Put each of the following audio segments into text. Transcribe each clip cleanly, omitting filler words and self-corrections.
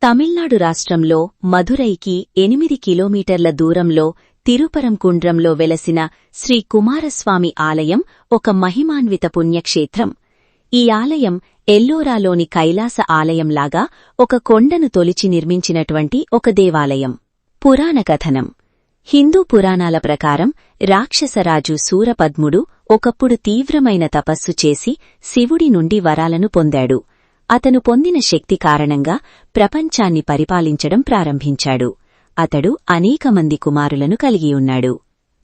తమిళనాడు రాష్ట్రంలో మధురైకి 8 కిలోమీటర్ల దూరంలో తిరుపరంకుండ్రంలో వెలసిన శ్రీ కుమారస్వామి ఆలయం ఒక మహిమాన్విత పుణ్యక్షేత్రం. ఈ ఆలయం ఎల్లోరాలోని కైలాస ఆలయంలాగా ఒక కొండను తొలిచి నిర్మించినటువంటి ఒక దేవాలయం. పురాణ కథనం. హిందూ పురాణాల ప్రకారం రాక్షసరాజు శూరపద్ముడు ఒకప్పుడు తీవ్రమైన తపస్సు చేసి శివుడి నుండి వరాలను పొందాడు. అతను పొందిన శక్తి కారణంగా ప్రపంచాన్ని పరిపాలించడం ప్రారంభించాడు. అతడు అనేకమంది కుమారులను కలిగియున్నాడు.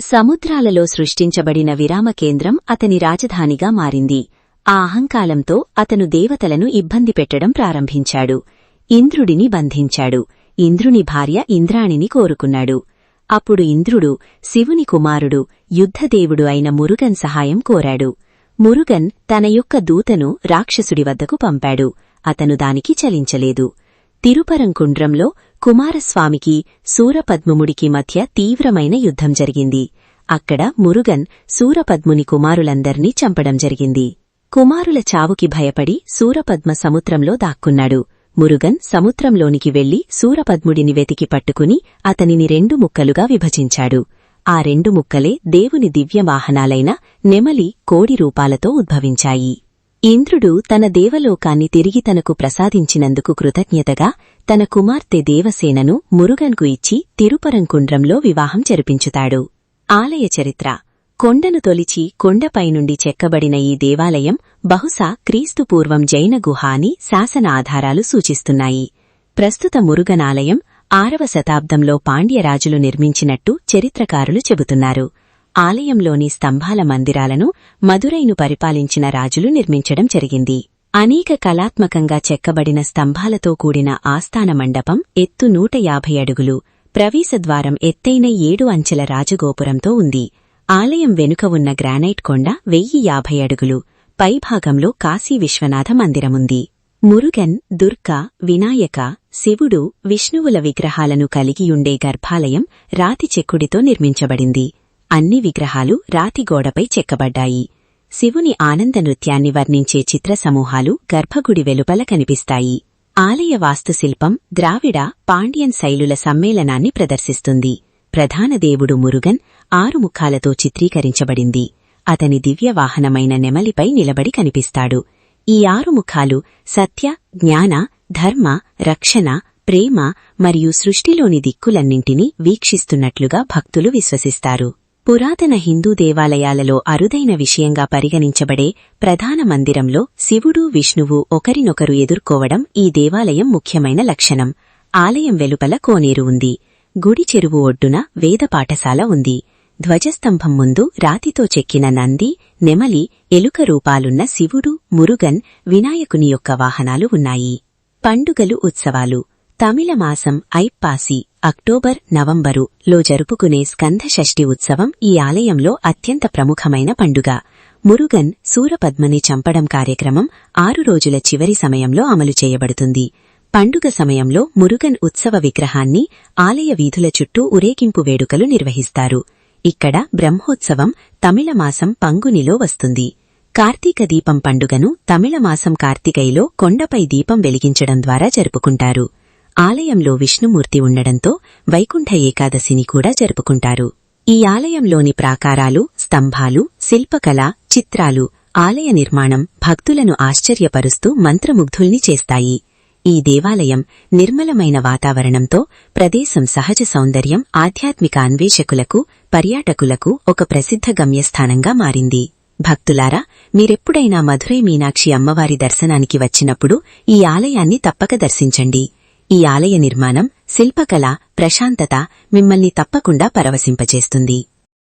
సముద్రాలలో సృష్టించబడిన విరామకేంద్రం అతని రాజధానిగా మారింది. ఆ అహంకాలంతో అతను దేవతలను ఇబ్బంది పెట్టడం ప్రారంభించాడు. ఇంద్రుడిని బంధించాడు. ఇంద్రుని భార్య ఇంద్రాణిని కోరుకున్నాడు. అప్పుడు ఇంద్రుడు శివుని కుమారుడు యుద్ధదేవుడు అయిన మురుగన్ సహాయం కోరాడు. మురుగన్ తన యొక్క దూతను రాక్షసుడి వద్దకు పంపాడు. అతను దానికి చలించలేదు. తిరుపరంకుండ్రంలో కుమారస్వామికి శూరపద్ముడికి మధ్య తీవ్రమైన యుద్ధం జరిగింది. అక్కడ మురుగన్ శూరపద్ముని కుమారులందర్నీ చంపడం జరిగింది. కుమారుల చావుకి భయపడి శూరపద్మ సముద్రంలో దాక్కున్నాడు. మురుగన్ సముద్రంలోనికి వెళ్లి శూరపద్ముడిని వెతికి పట్టుకుని అతనిని 2 ముక్కలుగా విభజించాడు. ఆ 2 ముక్కలే దేవుని దివ్యవాహనాలైన నెమలి, కోడి రూపాలతో ఉద్భవించాయి. ఇంద్రుడు తన దేవలోకాన్ని తిరిగి తనకు ప్రసాదించినందుకు కృతజ్ఞతగా తన కుమార్తె దేవసేనను మురుగన్కు ఇచ్చి తిరుపరంకుండ్రంలో వివాహం జరిపించుతాడు. ఆలయ చరిత్ర. కొండను తొలిచి కొండపైనుండి చెక్కబడిన ఈ దేవాలయం బహుశా క్రీస్తుపూర్వం జైన గుహ అని శాసన ఆధారాలు సూచిస్తున్నాయి. ప్రస్తుత మురుగనాలయం 6వ శతాబ్దంలో పాండ్యరాజులు నిర్మించినట్టు చరిత్రకారులు చెబుతున్నారు. ఆలయంలోని స్తంభాల మందిరాలను మదురైను పరిపాలించిన రాజులు నిర్మించడం జరిగింది. అనేక కళాత్మకంగా చెక్కబడిన స్తంభాలతో కూడిన ఆస్థాన మండపం ఎత్తు 150 అడుగులు, ప్రవేశద్వారం ఎత్తైన 7 అంచెల రాజగోపురంతో ఉంది. ఆలయం వెనుక ఉన్న గ్రానైట్ కొండ 1050 అడుగులు. పైభాగంలో కాశీ విశ్వనాథ మందిరముంది. మురుగన్, దుర్గా, వినాయక, శివుడు, విష్ణువుల విగ్రహాలను కలిగియుండే గర్భాలయం రాతి చెక్కుడితో నిర్మించబడింది. అన్ని విగ్రహాలు రాతిగోడపై చెక్కబడ్డాయి. శివుని ఆనంద నృత్యాన్ని వర్ణించే చిత్రసమూహాలు గర్భగుడి వెలుపల కనిపిస్తాయి. ఆలయ వాస్తుశిల్పం ద్రావిడ, పాండ్యన్ శైలుల సమ్మేళనాన్ని ప్రదర్శిస్తుంది. ప్రధాన దేవుడు మురుగన్ 6 ముఖాలతో చిత్రీకరించబడింది. అతని దివ్యవాహనమైన నెమలిపై నిలబడి కనిపిస్తాడు. ఈ 6 ముఖాలు సత్య, జ్ఞాన, ధర్మ, రక్షణ, ప్రేమ మరియు సృష్టిలోని దిక్కులన్నింటినీ వీక్షిస్తున్నట్లుగా భక్తులు విశ్వసిస్తారు. పురాతన హిందూ దేవాలయాలలో అరుదైన విషయంగా పరిగణించబడే ప్రధాన మందిరంలో శివుడు, విష్ణువు ఒకరినొకరు ఎదుర్కోవడం ఈ దేవాలయం ముఖ్యమైన లక్షణం. ఆలయం వెలుపల కోనేరు ఉంది. గుడి చెరువు ఒడ్డున వేద పాఠశాల ఉంది. ధ్వజస్తంభం ముందు రాతితో చెక్కిన నంది, నెమలి, ఎలుక రూపాలున్న శివుడు, మురుగన్, వినాయకుని యొక్క వాహనాలు ఉన్నాయి. పండుగలు, ఉత్సవాలు. తమిళ మాసం ఐప్పాసి అక్టోబర్, నవంబరు లో జరుపుకునే స్కంధ షష్ఠి ఉత్సవం ఈ ఆలయంలో అత్యంత ప్రముఖమైన పండుగ. మురుగన్, శూరపద్మని చంపడం కార్యక్రమం 6 రోజుల చివరి సమయంలో అమలు చేయబడుతుంది. పండుగ సమయంలో మురుగన్ ఉత్సవ విగ్రహాన్ని ఆలయ వీధుల చుట్టూ ఊరేగింపు వేడుకలు నిర్వహిస్తారు. ఇక్కడ బ్రహ్మోత్సవం తమిళమాసం పంగునిలో వస్తుంది. కార్తీక దీపం పండుగను తమిళమాసం కార్తికైలో కొండపై దీపం వెలిగించడం ద్వారా జరుపుకుంటారు. ఆలయంలో విష్ణుమూర్తి ఉండడంతో వైకుంఠ ఏకాదశిని కూడా జరుపుకుంటారు. ఈ ఆలయంలోని ప్రాకారాలు, స్తంభాలు, శిల్పకళ, చిత్రాలు, ఆలయ నిర్మాణం భక్తులను ఆశ్చర్యపరుస్తూ మంత్రముగ్ధుల్ని చేస్తాయి. ఈ దేవాలయం నిర్మలమైన వాతావరణంతో ప్రదేశం సహజ సౌందర్యం, ఆధ్యాత్మిక అన్వేషకులకు, పర్యాటకులకు ఒక ప్రసిద్ధ గమ్యస్థానంగా మారింది. భక్తులారా, మీరెప్పుడైనా మధురై మీనాక్షి అమ్మవారి దర్శనానికి వచ్చినప్పుడు ఈ ఆలయాన్ని తప్పక దర్శించండి. ఈ ఆలయ నిర్మాణం, శిల్పకళ, ప్రశాంతత మిమ్మల్ని తప్పకుండా పరవశింపచేస్తుంది.